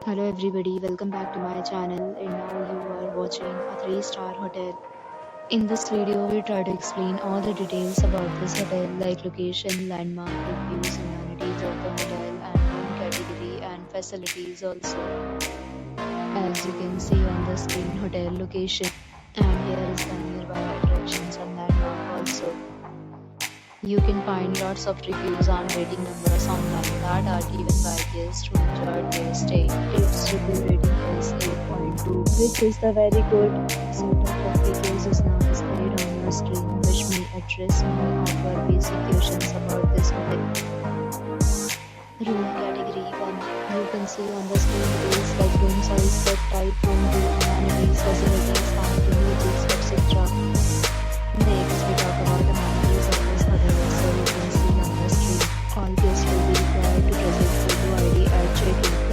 Hello everybody, welcome back to my channel, and now you are watching a 3-star hotel. In this video, we try to explain all the details about this hotel like location, landmark, reviews, amenities of the hotel and room category and facilities also. As you can see on the screen, hotel location, and here is the nearby attractions and landmark also. You can find lots of reviews and rating numbers online that are given by guests who enjoyed their stay. Its review rating is 8.2, which is the very good. Set of details is now displayed on your screen, which may address many of your basic questions about this hotel. Room category 1. You can see on the screen details like room size, bed type, room view, amenities, facilities, and images, etc. Next, we talk about amenities of this hotel. So you can see on the screen, all guests will be required to present photo ID at check-in.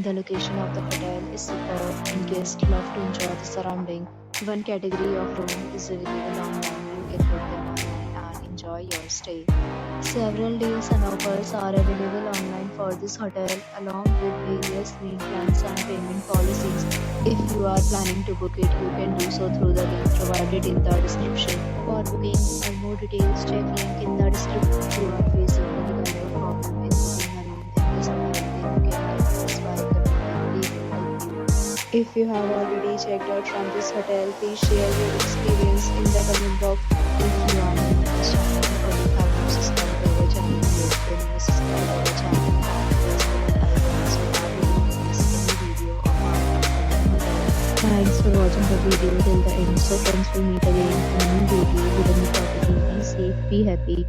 The location of the hotel is superb and guests love to enjoy the surrounding. One category of room is available online. You can book them online and enjoy your stay. Several deals and offers are available online for this hotel along with various meal plans and payment policies. If you are planning to book it, you can do so through the link provided in the description. For booking or more details, check link in the description. If you are facing any kind of problem in booking a room in this hotel, then you can get us by the link. We will help you. If you have already checked out from this hotel, please share your experience in the comment box. If you are new to this channel or you have not subscribed to our channel yet, then you subscribe our channel and press the bell icon so that you don't miss any video of our upcoming hotel. Thanks for watching the video till the end. So friends, will meet again in a new video with a new property. Be safe, be happy.